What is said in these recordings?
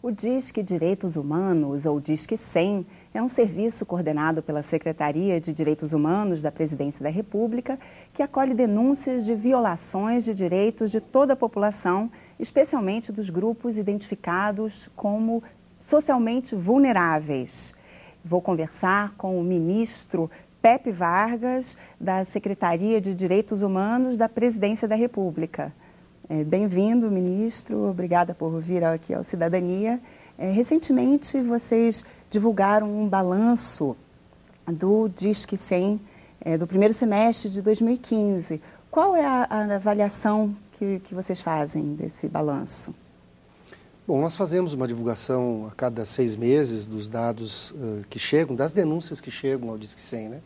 O Disque Direitos Humanos, ou Disque 100, é um serviço coordenado pela Secretaria de Direitos Humanos da Presidência da República, que acolhe denúncias de violações de direitos de toda a população, especialmente dos grupos identificados como socialmente vulneráveis. Vou conversar com o ministro Pepe Vargas, da Secretaria de Direitos Humanos da Presidência da República. Bem-vindo, ministro. Obrigada por vir aqui ao Cidadania. Recentemente, vocês divulgaram um balanço do Disque 100 do primeiro semestre de 2015. Qual é a avaliação que vocês fazem desse balanço? Bom, nós fazemos uma divulgação a cada 6 meses dos dados que chegam, das denúncias que chegam ao Disque 100, né?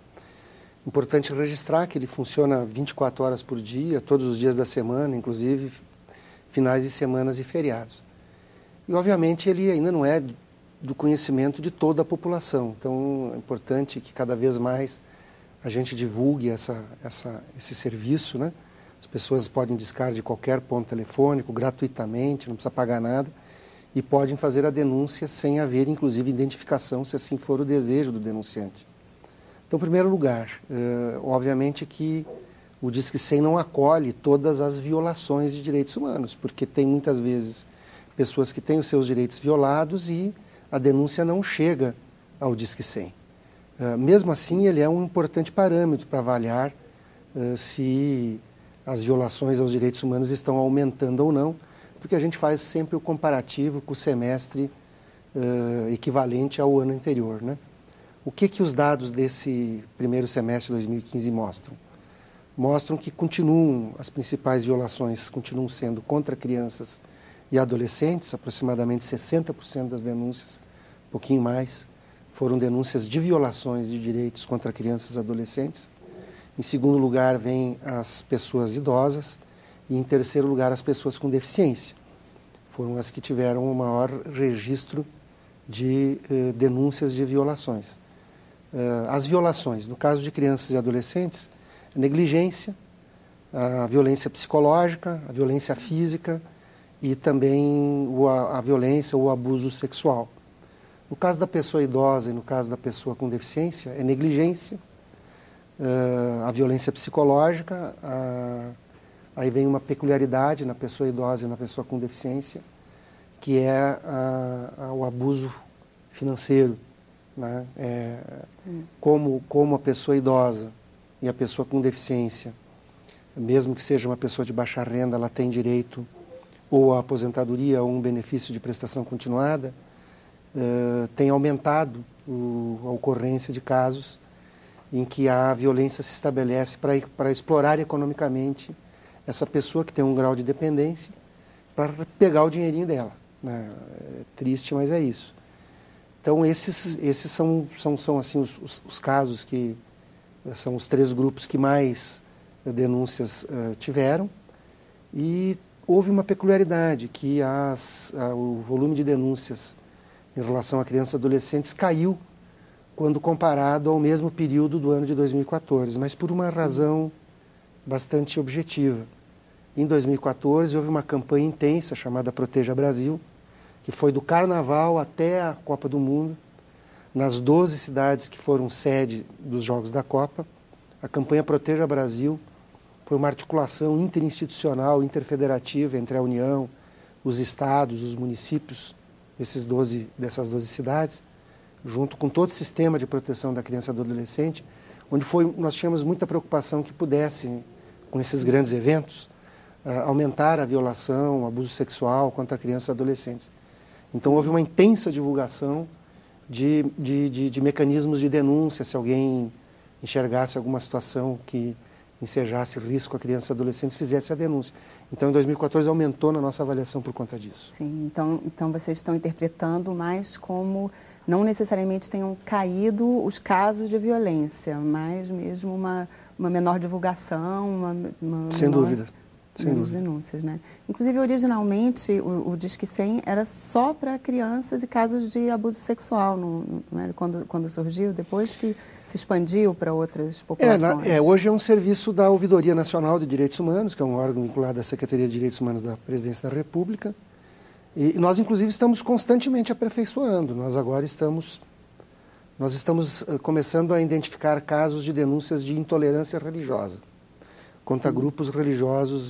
Importante registrar que ele funciona 24 horas por dia, todos os dias da semana, inclusive finais de semanas e feriados. E, obviamente, ele ainda não é do conhecimento de toda a população. Então, é importante que cada vez mais a gente divulgue esse serviço, né? As pessoas podem discar de qualquer ponto telefônico, gratuitamente, não precisa pagar nada, e podem fazer a denúncia sem haver, inclusive, identificação, se assim for o desejo do denunciante. Então, em primeiro lugar, obviamente que o Disque 100 não acolhe todas as violações de direitos humanos, porque tem muitas vezes pessoas que têm os seus direitos violados e a denúncia não chega ao Disque 100. Mesmo assim, ele é um importante parâmetro para avaliar se as violações aos direitos humanos estão aumentando ou não, porque a gente faz sempre o comparativo com o semestre equivalente ao ano anterior, né? O que os dados desse primeiro semestre de 2015 mostram? Mostram que as principais violações continuam sendo contra crianças e adolescentes, aproximadamente 60% das denúncias, um pouquinho mais, foram denúncias de violações de direitos contra crianças e adolescentes. Em segundo lugar, vem as pessoas idosas e, em terceiro lugar, as pessoas com deficiência. Foram as que tiveram o maior registro de denúncias de violações. As violações, no caso de crianças e adolescentes, a negligência, a violência psicológica, a violência física e também a violência ou o abuso sexual. No caso da pessoa idosa e no caso da pessoa com deficiência, é negligência, a violência psicológica, aí vem uma peculiaridade na pessoa idosa e na pessoa com deficiência, que é o abuso financeiro, né? Como a pessoa idosa e a pessoa com deficiência, mesmo que seja uma pessoa de baixa renda, ela tem direito ou à aposentadoria ou um benefício de prestação continuada, tem aumentado a ocorrência de casos em que a violência se estabelece para explorar economicamente essa pessoa que tem um grau de dependência para pegar o dinheirinho dela, né? É triste, mas é isso. Então, esses são assim, os casos que são os 3 grupos que mais denúncias tiveram. E houve uma peculiaridade, que o volume de denúncias em relação a crianças e adolescentes caiu quando comparado ao mesmo período do ano de 2014, mas por uma razão bastante objetiva. Em 2014, houve uma campanha intensa chamada Proteja Brasil, que foi do Carnaval até a Copa do Mundo, nas 12 cidades que foram sede dos Jogos da Copa. A campanha Proteja Brasil foi uma articulação interinstitucional, interfederativa entre a União, os estados, os municípios dessas 12 cidades, junto com todo o sistema de proteção da criança e do adolescente, onde nós tínhamos muita preocupação que pudesse, com esses grandes eventos, aumentar a violação, o abuso sexual contra crianças e adolescentes. Então, houve uma intensa divulgação de mecanismos de denúncia, se alguém enxergasse alguma situação que ensejasse risco a crianças e adolescentes, fizesse a denúncia. Então, em 2014, aumentou na nossa avaliação por conta disso. Sim, então vocês estão interpretando mais como não necessariamente tenham caído os casos de violência, mas mesmo uma menor divulgação, Sem dúvida. Menos denúncias, né? Inclusive, originalmente, o Disque 100 era só para crianças e casos de abuso sexual, não era quando surgiu, depois que se expandiu para outras populações. Hoje é um serviço da Ouvidoria Nacional de Direitos Humanos, que é um órgão vinculado à Secretaria de Direitos Humanos da Presidência da República, E nós, inclusive, estamos constantemente aperfeiçoando. Nós estamos começando a identificar casos de denúncias de intolerância religiosa contra grupos religiosos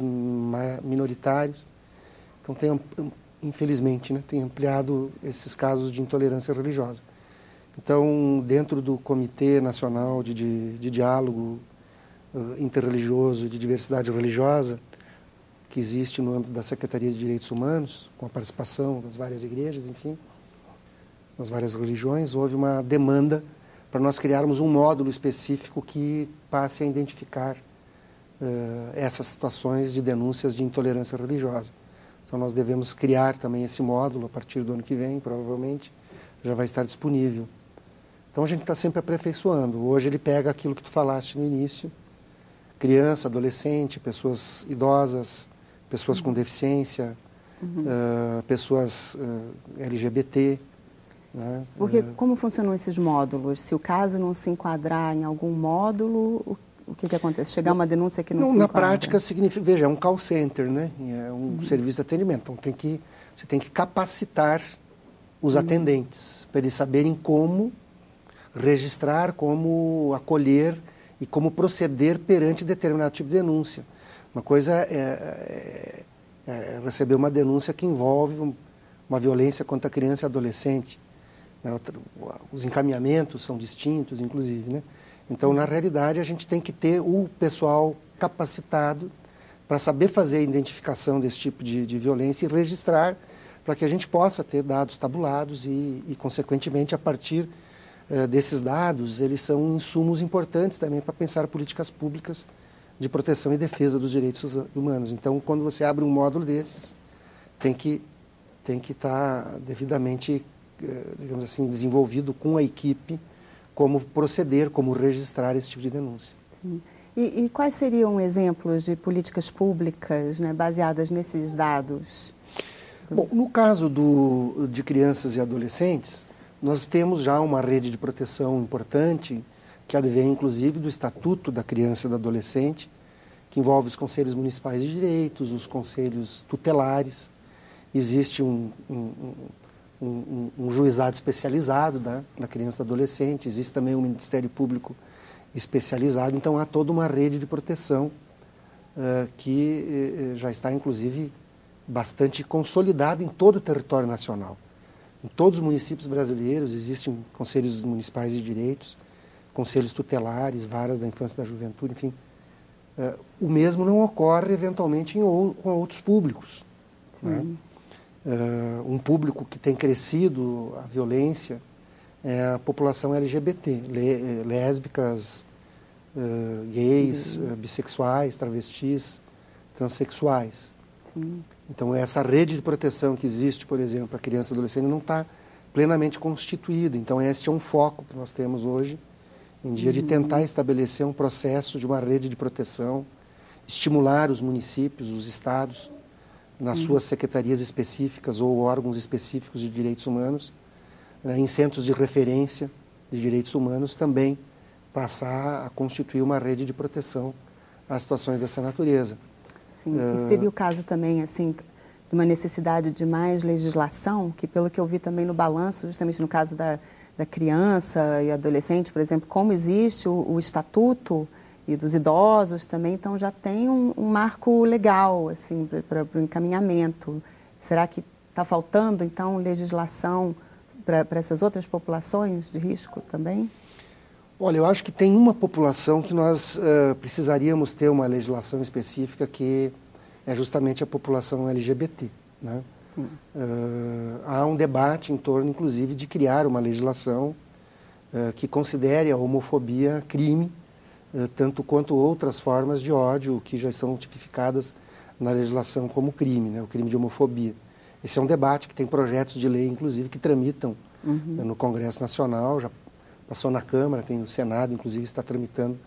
minoritários. Então, infelizmente, né, tem ampliado esses casos de intolerância religiosa. Então, dentro do Comitê Nacional de Diálogo Interreligioso e de Diversidade Religiosa, que existe no âmbito da Secretaria de Direitos Humanos, com a participação das várias igrejas, enfim, das várias religiões, houve uma demanda para nós criarmos um módulo específico que passe a identificar essas situações de denúncias de intolerância religiosa. Então, nós devemos criar também esse módulo a partir do ano que vem, provavelmente, já vai estar disponível. Então, a gente está sempre aperfeiçoando. Hoje ele pega aquilo que tu falaste no início, criança, adolescente, pessoas idosas, pessoas com deficiência, pessoas LGBT. Né? Porque como funcionam esses módulos? Se o caso não se enquadrar em algum módulo, o que acontece? Chegar uma denúncia que não se na enquadra? prática, significa, veja, é um call center, né? É um serviço de atendimento. Então, você tem que capacitar os atendentes para eles saberem como registrar, como acolher e como proceder perante determinado tipo de denúncia. Uma coisa é receber uma denúncia que envolve uma violência contra a criança e adolescente. Né? Os encaminhamentos são distintos, inclusive, né? Então, na realidade, a gente tem que ter o pessoal capacitado para saber fazer a identificação desse tipo de violência e registrar para que a gente possa ter dados tabulados e consequentemente, a partir desses dados, eles são insumos importantes também para pensar políticas públicas de proteção e defesa dos direitos humanos. Então, quando você abre um módulo desses, tem que estar devidamente, digamos assim, desenvolvido com a equipe como proceder, como registrar esse tipo de denúncia. Sim. E quais seriam exemplos de políticas públicas, né, baseadas nesses dados? Bom, no caso de crianças e adolescentes, nós temos já uma rede de proteção importante, que advém inclusive do Estatuto da Criança e do Adolescente, que envolve os conselhos municipais de direitos, os conselhos tutelares. Existe um juizado especializado da criança e do adolescente, existe também um Ministério Público especializado, então há toda uma rede de proteção que já está, inclusive, bastante consolidada em todo o território nacional. Em todos os municípios brasileiros existem conselhos municipais de direitos, conselhos tutelares, varas da infância e da juventude, enfim. O mesmo não ocorre, eventualmente, com outros públicos. Né? Um público que tem crescido a violência é a população LGBT, lésbicas, gays, bissexuais, travestis, transexuais. Sim. Então, essa rede de proteção que existe, por exemplo, para criança e adolescente não está plenamente constituída. Então, este é um foco que nós temos hoje em dia de tentar estabelecer um processo de uma rede de proteção, estimular os municípios, os estados, nas suas secretarias específicas ou órgãos específicos de direitos humanos, né, em centros de referência de direitos humanos, também passar a constituir uma rede de proteção às situações dessa natureza. Sim. E seria o caso também, assim, de uma necessidade de mais legislação, que pelo que eu vi também no balanço, justamente no caso da criança e adolescente, por exemplo, como existe o estatuto e dos idosos também, então já tem um marco legal, assim, para o encaminhamento. Será que está faltando, então, legislação para essas outras populações de risco também? Olha, eu acho que tem uma população que nós precisaríamos ter uma legislação específica, que é justamente a população LGBT, né? Há um debate em torno, inclusive, de criar uma legislação que considere a homofobia crime, tanto quanto outras formas de ódio que já são tipificadas na legislação como crime, né? O crime de homofobia. Esse é um debate que tem projetos de lei, inclusive, que tramitam no Congresso Nacional, já passou na Câmara, tem o Senado, inclusive, está tramitando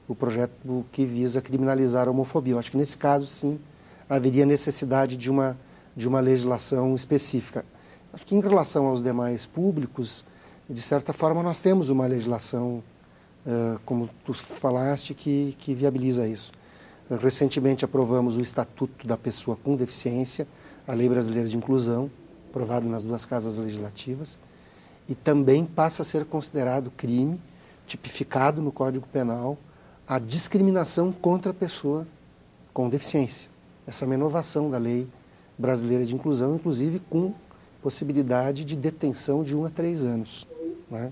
o projeto que visa criminalizar a homofobia. Eu acho que, nesse caso, sim, haveria necessidade de uma legislação específica. Acho que, em relação aos demais públicos, de certa forma, nós temos uma legislação, como tu falaste, que viabiliza isso. Recentemente aprovamos o Estatuto da Pessoa com Deficiência, a Lei Brasileira de Inclusão, aprovado nas duas casas legislativas, e também passa a ser considerado crime, tipificado no Código Penal, a discriminação contra a pessoa com deficiência. Essa é uma inovação da lei brasileira de inclusão, inclusive com possibilidade de detenção de 1 a 3 anos. Né?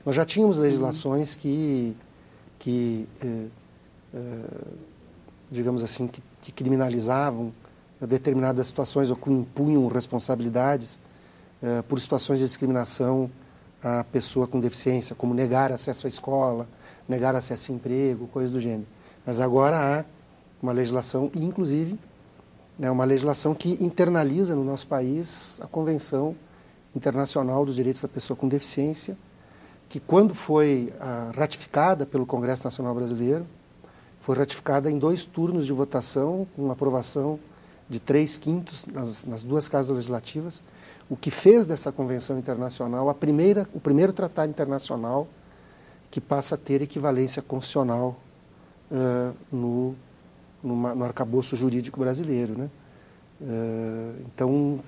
Nós já tínhamos legislações que digamos assim, que criminalizavam determinadas situações ou que impunham responsabilidades por situações de discriminação à pessoa com deficiência, como negar acesso à escola, negar acesso a emprego, coisas do gênero. Mas agora há uma legislação, inclusive, uma legislação que internaliza no nosso país a Convenção Internacional dos Direitos da Pessoa com Deficiência, que quando foi ratificada pelo Congresso Nacional Brasileiro, foi ratificada em 2 turnos de votação, com aprovação de 3/5 nas duas casas legislativas, o que fez dessa convenção internacional o primeiro tratado internacional que passa a ter equivalência constitucional no arcabouço jurídico brasileiro. Né? Então,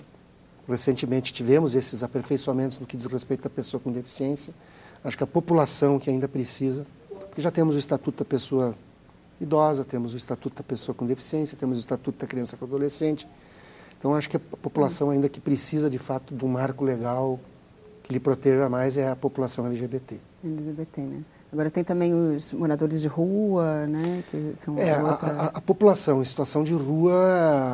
recentemente tivemos esses aperfeiçoamentos no que diz respeito à pessoa com deficiência. Acho que a população que ainda precisa, porque já temos o Estatuto da Pessoa Idosa, temos o Estatuto da Pessoa com Deficiência, temos o Estatuto da Criança com Adolescente. Então, acho que a população ainda que precisa, de fato, de um marco legal que lhe proteja mais é a população LGBT. LGBT, né? Agora tem também os moradores de rua, né? Que são a população em situação de rua,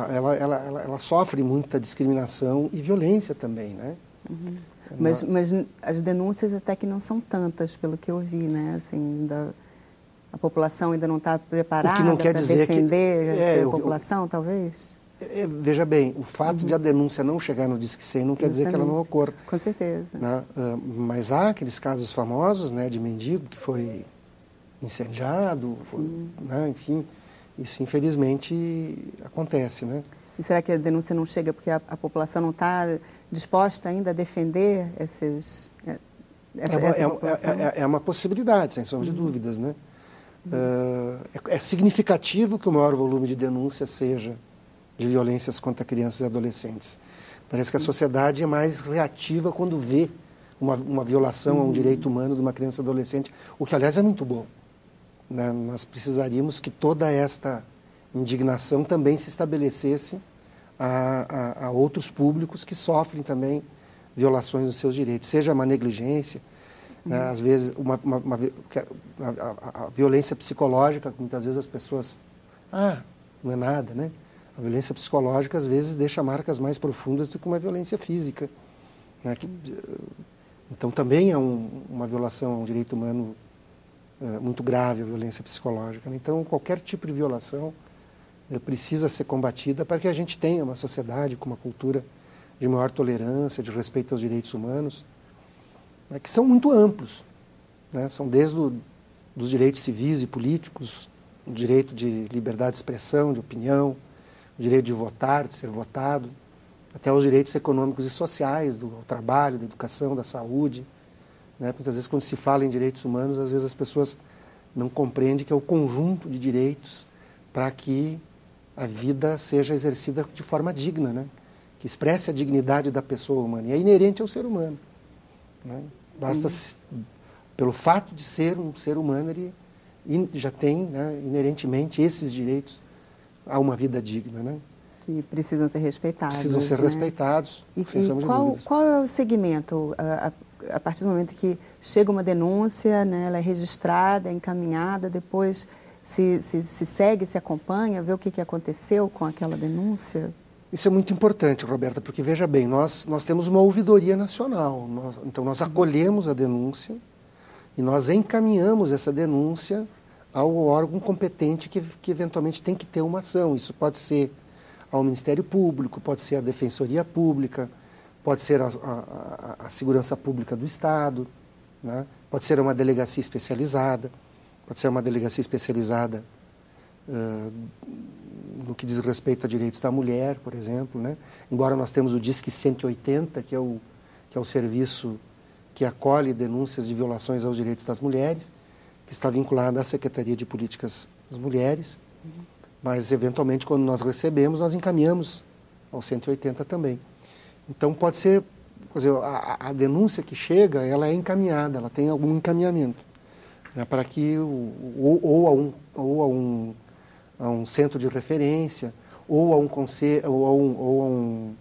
ela sofre muita discriminação e violência também, né? Uhum. Mas as denúncias até que não são tantas, pelo que eu vi, né? Assim, a população ainda não está preparada para defender a população, talvez? Veja bem, o fato de a denúncia não chegar no Disque 100 não quer dizer que ela não ocorra. Com certeza. Né? Mas há aqueles casos famosos, né, de mendigo que foi incendiado, né, enfim, isso infelizmente acontece. Né? E será que a denúncia não chega porque a população não está disposta ainda a defender essa população? É uma possibilidade, sem sombra de dúvidas. Né? É significativo que o maior volume de denúncias seja de violências contra crianças e adolescentes. Parece que a sociedade é mais reativa quando vê uma violação a um direito humano de uma criança e adolescente, o que, aliás, é muito bom. Né? Nós precisaríamos que toda esta indignação também se estabelecesse a outros públicos que sofrem também violações dos seus direitos, seja uma negligência, né? Às vezes a violência psicológica, muitas vezes as pessoas, não é nada, né? A violência psicológica, às vezes, deixa marcas mais profundas do que uma violência física. Né? Então, também é uma violação a um direito humano muito grave, a violência psicológica. Né? Então, qualquer tipo de violação precisa ser combatida para que a gente tenha uma sociedade com uma cultura de maior tolerância, de respeito aos direitos humanos, né? Que são muito amplos. Né? São desde dos direitos civis e políticos, o direito de liberdade de expressão, de opinião, o direito de votar, de ser votado, até os direitos econômicos e sociais, do trabalho, da educação, da saúde. Né? Muitas vezes, quando se fala em direitos humanos, às vezes as pessoas não compreendem que é o conjunto de direitos para que a vida seja exercida de forma digna, né? Que expresse a dignidade da pessoa humana. E é inerente ao ser humano. Né? Basta, pelo fato de ser um ser humano, ele já tem, né, inerentemente esses direitos a uma vida digna, né? Que precisam ser respeitados. Precisam ser respeitados, sem sombra de dúvidas. Qual é o segmento, a partir do momento que chega uma denúncia, né, ela é registrada, é encaminhada, depois se segue, se acompanha, vê o que aconteceu com aquela denúncia? Isso é muito importante, Roberta, porque, veja bem, nós temos uma ouvidoria nacional, então nós acolhemos a denúncia e nós encaminhamos essa denúncia ao órgão competente que eventualmente tem que ter uma ação. Isso pode ser ao Ministério Público, pode ser a Defensoria Pública, pode ser a Segurança Pública do Estado, né? Pode ser uma delegacia especializada, pode ser uma delegacia especializada no que diz respeito a direitos da mulher, por exemplo, né? Embora nós temos o Disque 180, que é o serviço que acolhe denúncias de violações aos direitos das mulheres, que está vinculada à Secretaria de Políticas das Mulheres, mas, eventualmente, quando nós recebemos, nós encaminhamos ao 180 também. Então, pode ser, quer dizer, a denúncia que chega, ela é encaminhada, ela tem algum encaminhamento, né, para que, a um centro de referência, ou a um conselho, ou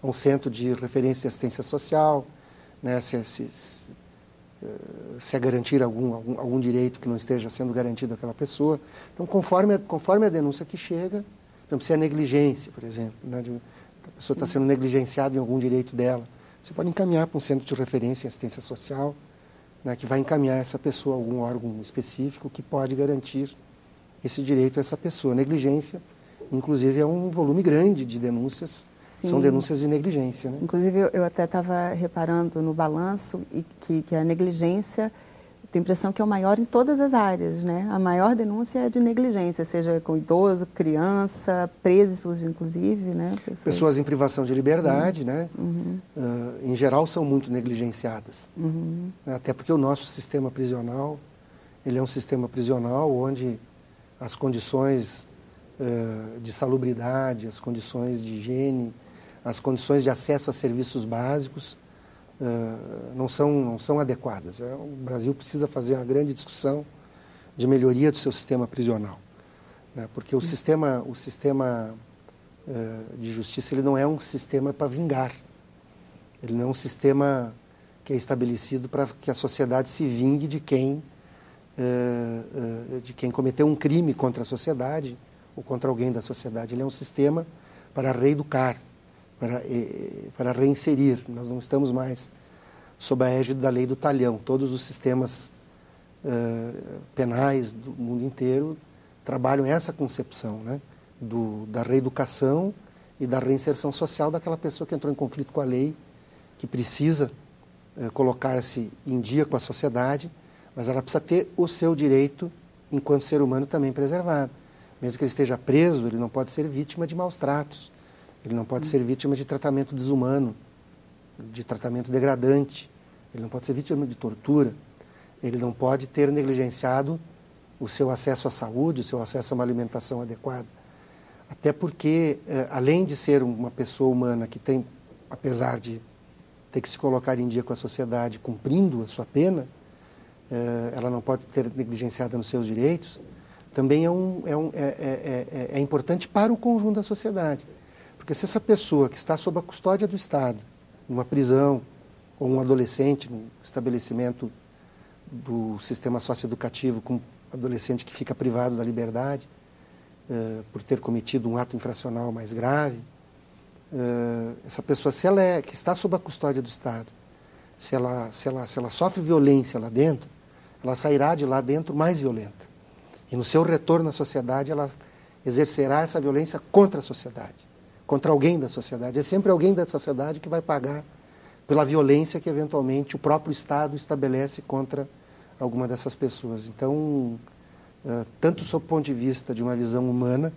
a um centro de referência e assistência social, né, se é garantir algum direito que não esteja sendo garantido àquela pessoa. Então, conforme a denúncia que chega, não precisa negligência, por exemplo, né, a pessoa está sendo negligenciada em algum direito dela, você pode encaminhar para um centro de referência e assistência social, né, que vai encaminhar essa pessoa a algum órgão específico que pode garantir esse direito a essa pessoa. Negligência, inclusive, é um volume grande de denúncias. Sim. São denúncias de negligência, né? Inclusive, eu até estava reparando no balanço que a negligência, tenho a impressão que é o maior em todas as áreas, né? A maior denúncia é de negligência, seja com idoso, criança, presos, inclusive, né? Pessoas em privação de liberdade, né? Em geral, são muito negligenciadas. Até porque o nosso sistema prisional, ele é um sistema prisional onde as condições de salubridade, as condições de higiene, as condições de acesso a serviços básicos não são adequadas. O Brasil precisa fazer uma grande discussão de melhoria do seu sistema prisional, né? Porque o sistema de justiça, ele não é um sistema para vingar. Ele não é um sistema que é estabelecido para que a sociedade se vingue de quem cometeu um crime contra a sociedade ou contra alguém da sociedade. Ele é um sistema para reeducar, para reinserir. Nós não estamos mais sob a égide da lei do talhão. Todos os sistemas penais do mundo inteiro trabalham essa concepção, né, da reeducação e da reinserção social daquela pessoa que entrou em conflito com a lei, que precisa colocar-se em dia com a sociedade, mas ela precisa ter o seu direito, enquanto ser humano, também preservado. Mesmo que ele esteja preso, ele não pode ser vítima de maus tratos, ele não pode ser vítima de tratamento desumano, de tratamento degradante, ele não pode ser vítima de tortura, ele não pode ter negligenciado o seu acesso à saúde, o seu acesso a uma alimentação adequada. Até porque, além de ser uma pessoa humana que tem, apesar de ter que se colocar em dia com a sociedade, cumprindo a sua pena, ela não pode ter negligenciada nos seus direitos, também é importante para o conjunto da sociedade. Porque se essa pessoa que está sob a custódia do Estado, numa prisão, ou um adolescente num estabelecimento do sistema socioeducativo, com um adolescente que fica privado da liberdade por ter cometido um ato infracional mais grave, essa pessoa, que está sob a custódia do Estado, se ela sofre violência lá dentro, ela sairá de lá dentro mais violenta. E no seu retorno à sociedade, ela exercerá essa violência contra a sociedade, contra alguém da sociedade. É sempre alguém da sociedade que vai pagar pela violência que, eventualmente, o próprio Estado estabelece contra alguma dessas pessoas. Então, tanto sob o ponto de vista de uma visão humana,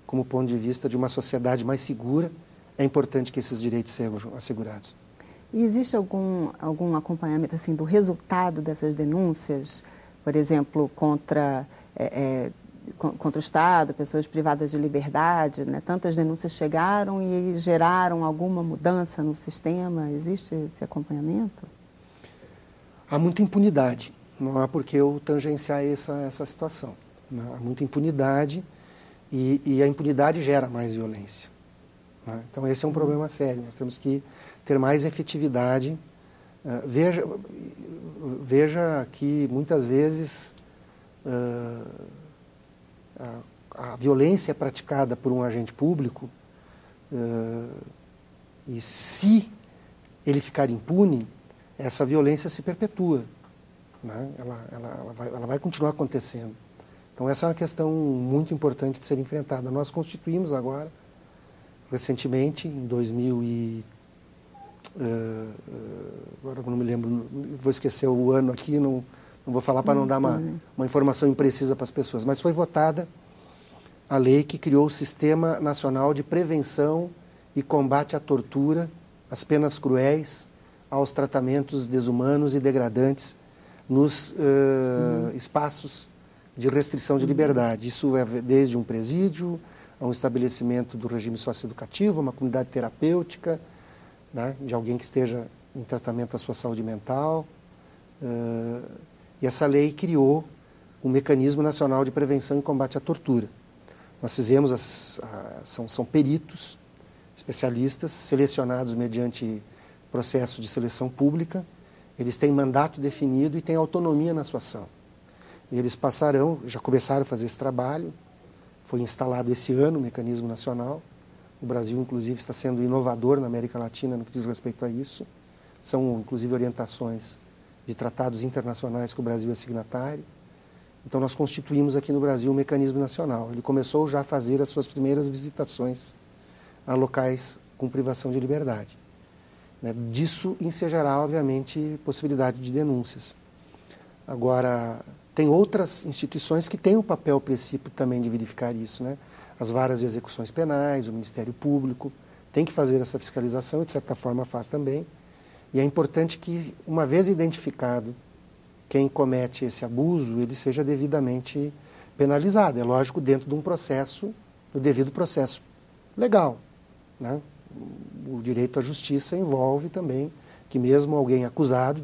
como do ponto de vista de uma sociedade mais segura, é importante que esses direitos sejam assegurados. E existe algum acompanhamento assim, do resultado dessas denúncias, por exemplo, contra o Estado, pessoas privadas de liberdade, né? Tantas denúncias chegaram e geraram alguma mudança no sistema? Existe esse acompanhamento? Há muita impunidade, não há por que eu tangenciar essa situação. Né? Há muita impunidade e a impunidade gera mais violência. Né? Então esse é um problema sério, nós temos que ter mais efetividade. Veja que muitas vezes a violência é praticada por um agente público e se ele ficar impune, essa violência se perpetua, né? Ela vai continuar acontecendo. Então essa é uma questão muito importante de ser enfrentada. Nós constituímos agora, recentemente, em 2000 agora não me lembro, vou esquecer o ano aqui, não vou falar para não dar uma informação imprecisa para as pessoas, mas foi votada a lei que criou o Sistema Nacional de Prevenção e Combate à Tortura, às penas cruéis, aos tratamentos desumanos e degradantes nos espaços de restrição de liberdade. Isso é desde um presídio, a um estabelecimento do regime socioeducativo, uma comunidade terapêutica, né, de alguém que esteja em tratamento da sua saúde mental. E essa lei criou um Mecanismo Nacional de Prevenção e Combate à Tortura. Nós fizemos, são peritos, especialistas, selecionados mediante processo de seleção pública. Eles têm mandato definido e têm autonomia na sua ação. E eles já começaram a fazer esse trabalho. Foi instalado esse ano o Mecanismo Nacional. O Brasil, inclusive, está sendo inovador na América Latina no que diz respeito a isso. São, inclusive, orientações de tratados internacionais que o Brasil é signatário. Então, nós constituímos aqui no Brasil o Mecanismo Nacional. Ele começou já a fazer as suas primeiras visitações a locais com privação de liberdade. Disso ensejará, obviamente, possibilidade de denúncias. Agora, tem outras instituições que têm o papel princípio também de verificar isso, né? As varas de execuções penais, o Ministério Público, tem que fazer essa fiscalização e, de certa forma, faz também. E é importante que, uma vez identificado quem comete esse abuso, ele seja devidamente penalizado. É lógico, dentro de um processo, do devido processo legal, né? O direito à justiça envolve também que mesmo alguém acusado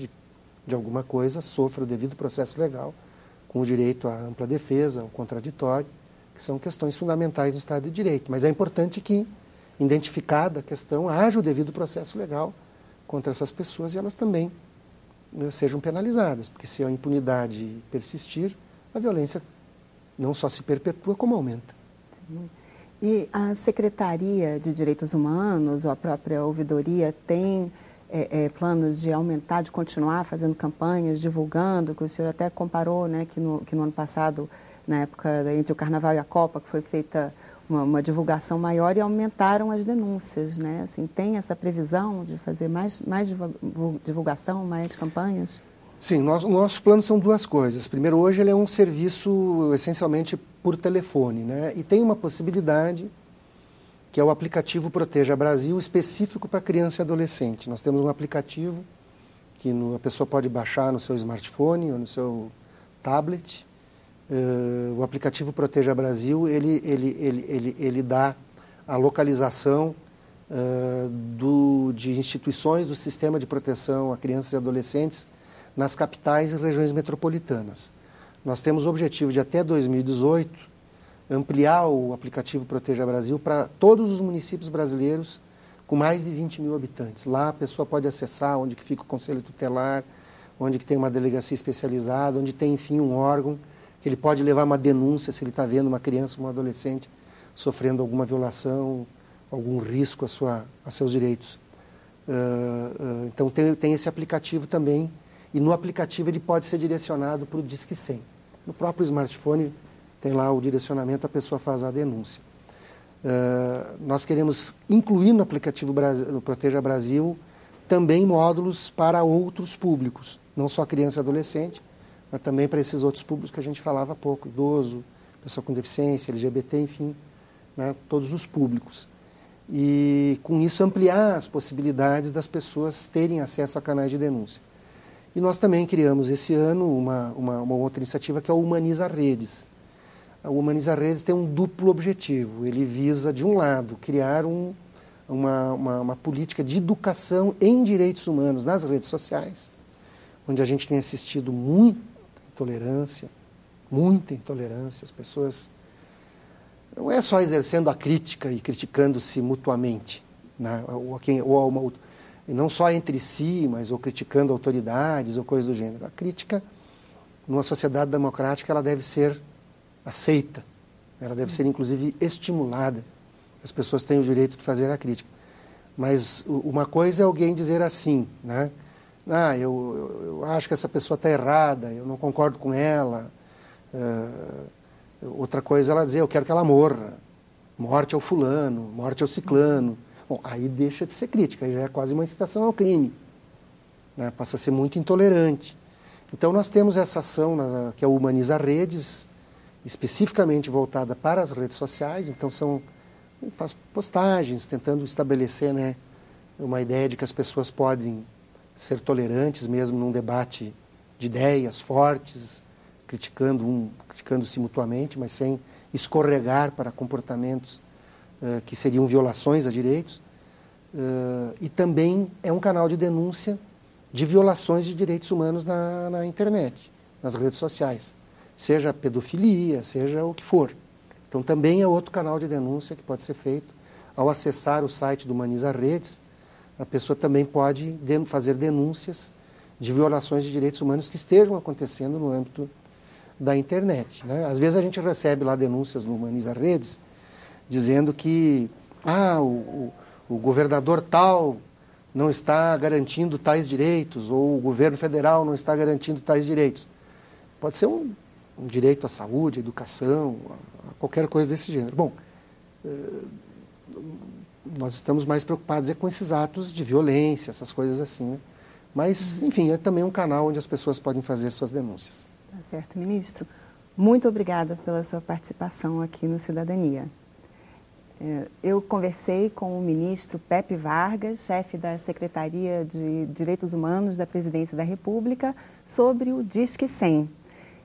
de alguma coisa sofra o devido processo legal, com o direito à ampla defesa, ao contraditório, que são questões fundamentais no Estado de Direito. Mas é importante que, identificada a questão, haja o devido processo legal contra essas pessoas e elas também sejam penalizadas, porque se a impunidade persistir, a violência não só se perpetua, como aumenta. Sim. E a Secretaria de Direitos Humanos, ou a própria ouvidoria, tem planos de aumentar, de continuar fazendo campanhas, divulgando, que o senhor até comparou, né, que no ano passado, na época entre o Carnaval e a Copa, que foi feita uma divulgação maior e aumentaram as denúncias, né? Assim, tem essa previsão de fazer mais divulgação, mais campanhas? Sim, nosso plano são duas coisas. Primeiro, hoje ele é um serviço essencialmente por telefone, né? E tem uma possibilidade, que é o aplicativo Proteja Brasil, específico para criança e adolescente. Nós temos um aplicativo que a pessoa pode baixar no seu smartphone ou no seu tablet. O aplicativo Proteja Brasil, ele dá a localização de instituições do sistema de proteção a crianças e adolescentes nas capitais e regiões metropolitanas. Nós temos o objetivo de, até 2018, ampliar o aplicativo Proteja Brasil para todos os municípios brasileiros com mais de 20 mil habitantes. Lá a pessoa pode acessar onde que fica o Conselho Tutelar, onde que tem uma delegacia especializada, onde tem, enfim, um órgão que ele pode levar uma denúncia se ele está vendo uma criança ou um adolescente sofrendo alguma violação, algum risco a seus direitos. Então tem esse aplicativo também, e no aplicativo ele pode ser direcionado para o Disque 100. No próprio smartphone tem lá o direcionamento, a pessoa faz a denúncia. Nós queremos incluir no aplicativo no Proteja Brasil também módulos para outros públicos, não só criança e adolescente, mas também para esses outros públicos que a gente falava há pouco, idoso, pessoa com deficiência, LGBT, enfim, né, todos os públicos. E com isso ampliar as possibilidades das pessoas terem acesso a canais de denúncia. E nós também criamos esse ano uma outra iniciativa que é o Humaniza Redes. O Humaniza Redes tem um duplo objetivo. Ele visa, de um lado, criar uma política de educação em direitos humanos nas redes sociais, onde a gente tem assistido muita intolerância. As pessoas não é só exercendo a crítica e criticando-se mutuamente, né? E não só entre si, mas ou criticando autoridades ou coisas do gênero. A crítica, numa sociedade democrática, ela deve ser aceita, ela deve ser, inclusive, estimulada. As pessoas têm o direito de fazer a crítica. Mas uma coisa é alguém dizer assim, né? Eu acho que essa pessoa está errada, eu não concordo com ela. Outra coisa é ela dizer, eu quero que ela morra. Morte ao fulano, morte ao ciclano. Bom, aí deixa de ser crítica, aí já é quase uma incitação ao crime, né? Passa a ser muito intolerante. Então nós temos essa ação que é o Humaniza Redes, especificamente voltada para as redes sociais. Então faz postagens tentando estabelecer, né, uma ideia de que as pessoas podem ser tolerantes mesmo num debate de ideias fortes, criticando-se mutuamente, mas sem escorregar para comportamentos que seriam violações a direitos. e também é um canal de denúncia de violações de direitos humanos na internet, nas redes sociais, seja pedofilia, seja o que for. Então também é outro canal de denúncia que pode ser feito. Ao acessar o site do Humaniza Redes, a pessoa também pode fazer denúncias de violações de direitos humanos que estejam acontecendo no âmbito da internet, né? Às vezes a gente recebe lá denúncias no Humaniza Redes dizendo que o governador tal não está garantindo tais direitos, ou o governo federal não está garantindo tais direitos. Pode ser um direito à saúde, à educação, a qualquer coisa desse gênero. Bom, nós estamos mais preocupados com esses atos de violência, essas coisas assim, né? Mas, enfim, é também um canal onde as pessoas podem fazer suas denúncias. Tá certo, ministro. Muito obrigada pela sua participação aqui no Cidadania. Eu conversei com o ministro Pepe Vargas, chefe da Secretaria de Direitos Humanos da Presidência da República, sobre o Disque 100.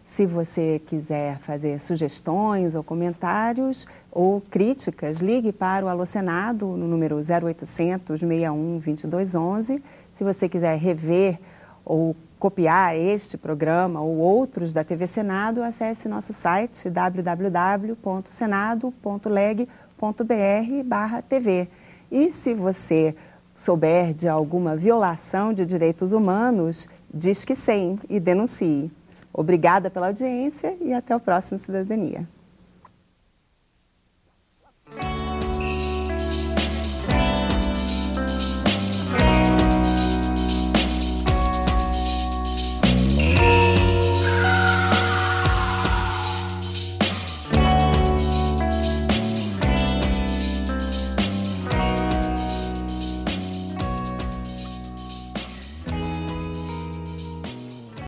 Se você quiser fazer sugestões ou comentários ou críticas, ligue para o Alô Senado no número 0800 61 2211. Se você quiser rever ou copiar este programa ou outros da TV Senado, acesse nosso site www.senado.leg.br/TV. E se você souber de alguma violação de direitos humanos, Disque 100 e denuncie. Obrigada pela audiência e até o próximo Cidadania.